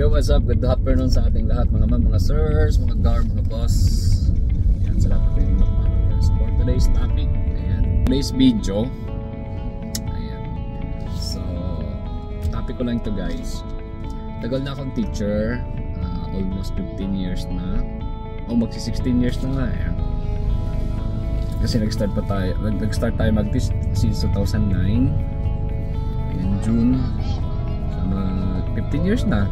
Yo, what's up? Good afternoon sa ating lahat, mga ma'am, mga sirs, mga gar, mga boss. Ayan, sa lahat ng mga followers for today's topic. Ayan, today's video. Ayan. So, topic ko lang ito, guys. Tagal na akong teacher. Almost 15 years na. O magsi 16 years na nga eh. Kasi nag-start tayo mag-teach since 2009. Ayan, June. So, 15 years na.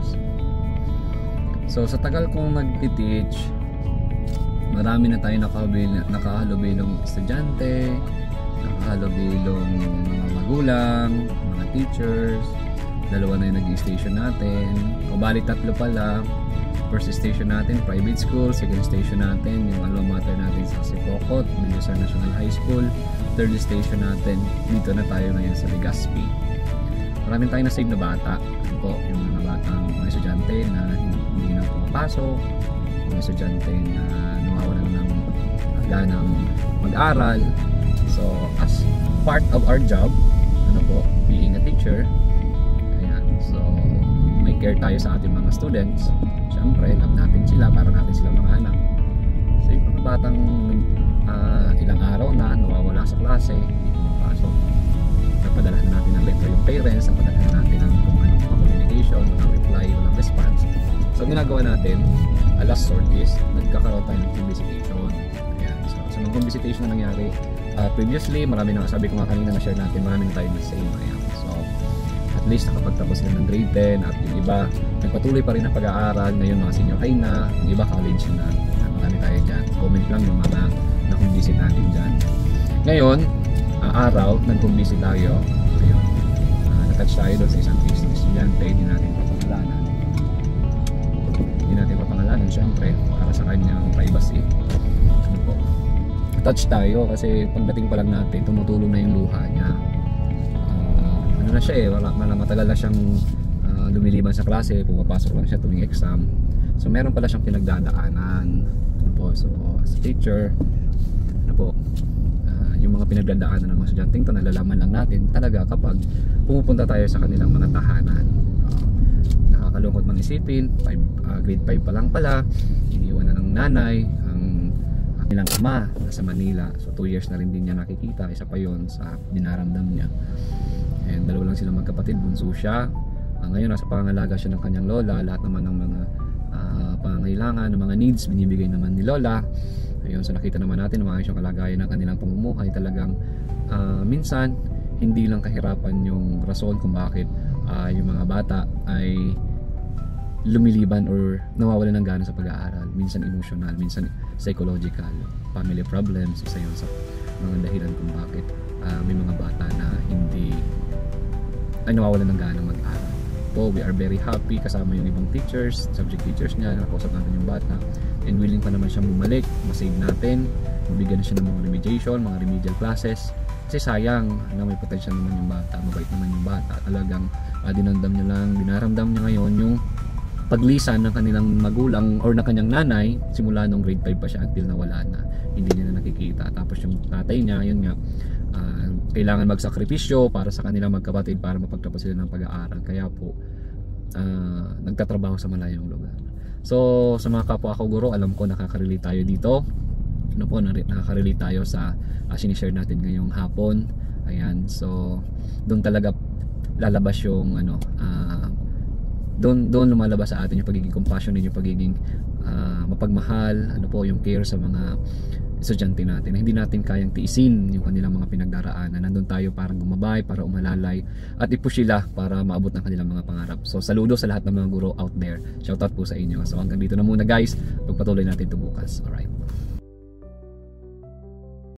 So sa tagal kong nag-teach, marami na tayo nakahalubelong estudyante, nakahalubelong mga magulang, mga teachers. Dalawa na yung nag-station natin. O bali tatlo pala. First station natin, private school. Second station natin, yung alma mater natin sa Sipocot, Bilusan National High School. Third station natin, dito na tayo ngayon sa Legazpi. Maraming tayo na-save na bata. Ano po, yung mga batang mga estudyante na hindi na pumapasok, mga estudyante na nawawalan ng ganang mag-aral. So, as part of our job, ano po, being a teacher, ayan, so may care tayo sa ating mga students. Siyempre, love natin sila para natin sila mga anak. So, yung mga batang ilang araw na nawawala sa klase, hindi pumapasok, napadala natin ng letter yung parents, napadala natin ng kung anong communication, walang reply, walang response. So ginagawa natin, last sort is nagkakaroon tayo ng home visitation. Ayan. So nung home visitation na nangyari, previously marami na, sabi ko nga kanina na share natin, marami na tayo na same. Ayan. So at least nakapagtapos sila ng grade 10 at yung iba nagpatuloy pa rin ang pag-aaral. Ngayon mga senior high na, yung iba college na. Marami tayo dyan. Comment lang yung mga na-home visit natin dyan. Ngayon, araw, nag-home visit tayo. Ayun. Natouch tayo doon sa isang estudyante, hindi natin papangalanan. Syempre, para sa kanyang privacy. Ano po? Touch tayo kasi pagdating pa lang natin, tumutulong na yung luha niya. Ano na siya eh, matagal na siyang lumiliban sa klase, pumapasok lang siya tuwing exam. So meron pala siyang pinagdadaanan. Ano po? So as a teacher, ano po, yung mga pinagdadaanan ng mga estudyanteng ito, nalalaman lang natin talaga kapag pumupunta tayo sa kanilang mga tahanan. Nakakalungkot man isipin, grade 5 pa lang pala, iniwan na ng nanay ang kanilang ama sa Manila. So 2 years na rin din niya nakikita, isa pa yon sa dinaramdam niya. And dalawa lang sila magkapatid, bunso siya. Ngayon nasa pangangalaga siya ng kanyang lola. Lahat naman ng mga pangangailangan, ng mga needs binibigay naman ni lola. Ayun, so nakita naman natin na maayos yung kalagayan ng kanilang pamumuhay. Talagang minsan hindi lang kahirapan yung rason kung bakit yung mga bata ay lumiliban or nawawalan ng gana sa pag-aaral. Minsan emotional, minsan psychological, family problems, isa yun sa mga dahilan kung bakit may mga bata na hindi ay nawawalan ng gana mag-aral. So we are very happy kasama yung ibang teachers, subject teachers niya, nakausap natin yung bata, and willing pa naman siya bumalik, masave natin, mabigyan na siya ng mga remediation, mga remedial classes. Kasi sayang na may potential naman yung bata, mabait naman yung bata. Talagang dinaramdam niya ngayon yung paglisan ng kanilang magulang or ng kanyang nanay simula nung grade 5 pa siya until nawala na. Hindi niya na nakikita. Tapos yung tatay niya, yun nga, kailangan magsakripisyo para sa kanilang magkapatid para mapagtapos sila ng pag-aaral. Kaya po, nagtatrabaho sa malayong lugar. So, sa mga kapwa ko guro, alam ko nakaka-relate tayo dito. Ano po, nakaka-relate tayo sa sinishare natin ngayong hapon. Ayan, so doon talaga lalabas yung doon lumalabas sa atin yung pagiging compassionate, yung pagiging mapagmahal, ano po, yung care sa mga estudyante natin. Hindi natin kayang tiisin yung kanilang mga pinagdaraanan. Nandun tayo para gumabay, para umalalay at i-push sila para maabot ng kanilang mga pangarap. So saludo sa lahat ng mga guro out there. Shoutout po sa inyo. So hanggang dito na muna guys. Pagpatuloy natin ito bukas. Alright.